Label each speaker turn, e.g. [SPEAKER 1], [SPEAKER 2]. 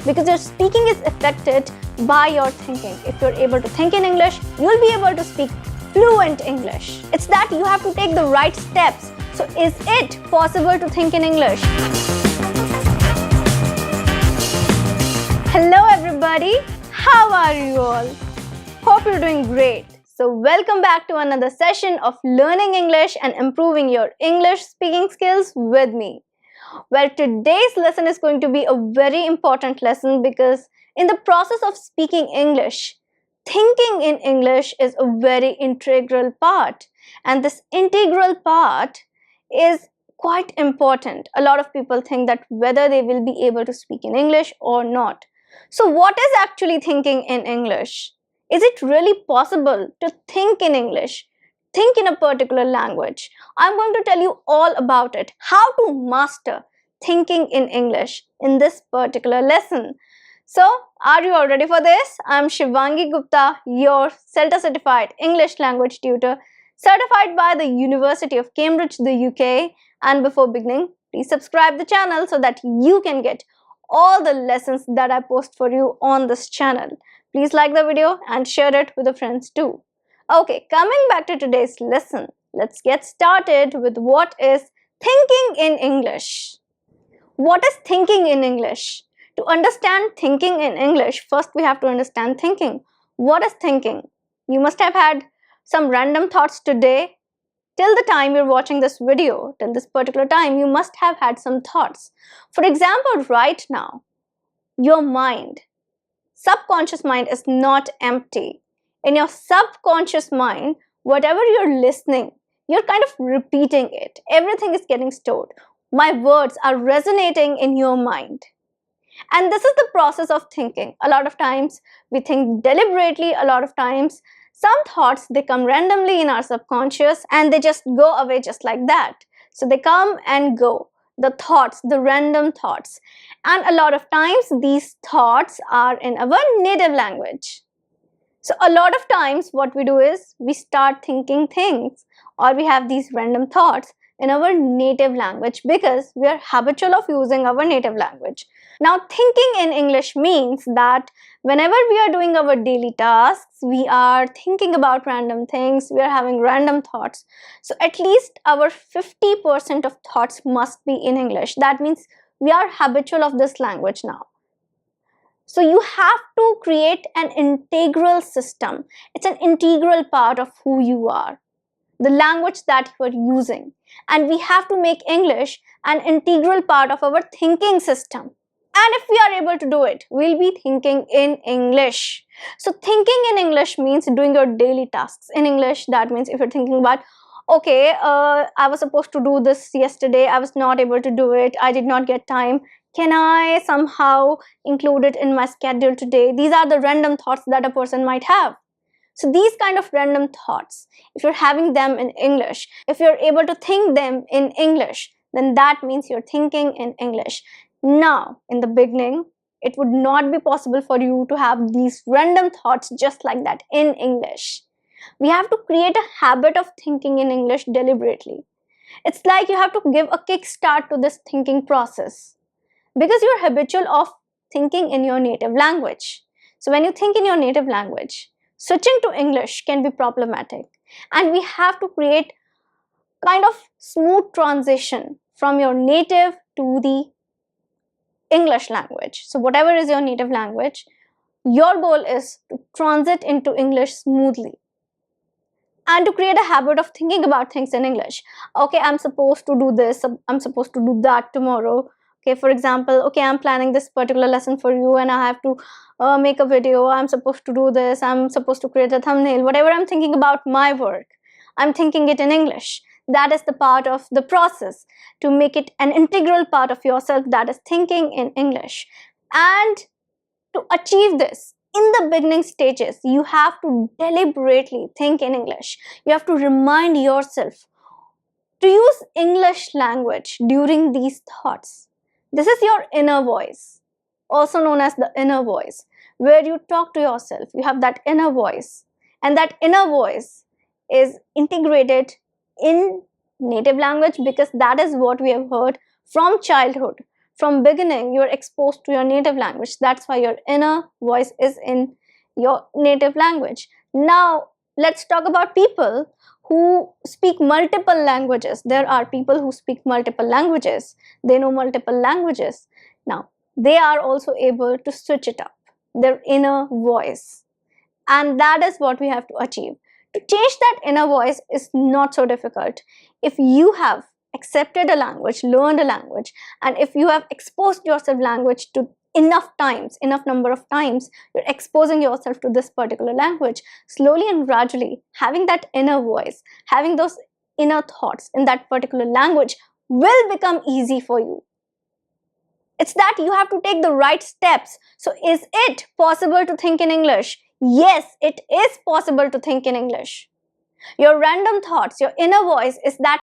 [SPEAKER 1] because your speaking is affected by your thinking. If you're able to think in English, you'll be able to speak fluent English. It's that you have to take the right steps. So is it possible to think in English? Hello everybody, how are you all? Hope you're doing great. So welcome back to another session of learning English and improving your English speaking skills with me. Well, today's lesson is going to be a very important lesson because in the process of speaking English, thinking in English is a very integral part, and this integral part is quite important. A lot of people think that whether they will be able to speak in English or not. So what is actually thinking in English? Is it really possible to think in English? Think in a particular language? I'm going to tell you all about it. How to master thinking in English in this particular lesson. So, are you all ready for this? I'm Shivangi Gupta, your CELTA certified English language tutor, certified by the University of Cambridge, the UK. And before beginning, please subscribe the channel so that you can get all the lessons that I post for you on this channel. Please like the video and share it with your friends too. Okay, coming back to today's lesson, let's get started with what is thinking in English. What is thinking in English? To understand thinking in English, first we have to understand thinking. What is thinking? You must have had some random thoughts today. Till the time you're watching this video, till this particular time, you must have had some thoughts. For example, right now, your mind, subconscious mind is not empty. In your subconscious mind, whatever you're listening, you're kind of repeating it. Everything is getting stored. My words are resonating in your mind. And this is the process of thinking. A lot of times we think deliberately, a lot of times some thoughts, they come randomly in our subconscious and they just go away just like that. So they come and go, the thoughts, the random thoughts. And a lot of times these thoughts are in our native language. So a lot of times what we do is we start thinking things or we have these random thoughts in our native language because we are habitual of using our native language. Now, thinking in English means that whenever we are doing our daily tasks, we are thinking about random things, we are having random thoughts. So at least our 50% of thoughts must be in English. That means we are habitual of this language now. So you have to create an integral system. It's an integral part of who you are, the language that you are using. And we have to make English an integral part of our thinking system. And if we are able to do it, we'll be thinking in English. So thinking in English means doing your daily tasks in English. That means if you're thinking about, okay, I was supposed to do this yesterday, I was not able to do it, I did not get time. Can I somehow include it in my schedule today? These are the random thoughts that a person might have. So these kind of random thoughts, if you're having them in English, if you're able to think them in English, then that means you're thinking in English. Now, in the beginning, it would not be possible for you to have these random thoughts just like that in English. We have to create a habit of thinking in English deliberately. It's like you have to give a kickstart to this thinking process because you're habitual of thinking in your native language. So when you think in your native language, switching to English can be problematic, and we have to create kind of smooth transition from your native to the English language. So whatever is your native language, your goal is to transit into English smoothly and to create a habit of thinking about things in English. Okay, I'm supposed to do this, I'm supposed to do that tomorrow. Okay, for example, okay, I'm planning this particular lesson for you and I have to make a video, I'm supposed to do this, I'm supposed to create a thumbnail, whatever I'm thinking about my work, I'm thinking it in English. That is the part of the process to make it an integral part of yourself, that is thinking in English. And to achieve this, in the beginning stages, you have to deliberately think in English. You have to remind yourself to use English language during these thoughts. This is your inner voice, also known as the inner voice, where you talk to yourself. You have that inner voice, and that inner voice is integrated in native language because that is what we have heard from childhood, from beginning you're exposed to your native language. That's why your inner voice is in your native language. Now let's talk about people who speak multiple languages. There are people who speak multiple languages. They know multiple languages. Now they are also able to switch it up, their inner voice. And that is what we have to achieve. To change that inner voice is not so difficult. If you have accepted a language, learned a language, and if you have exposed yourself language to enough number of times, you're exposing yourself to this particular language, slowly and gradually, having that inner voice, having those inner thoughts in that particular language will become easy for you. It's that you have to take the right steps. So is it possible to think in English? Yes, it is possible to think in English. Your random thoughts, your inner voice is that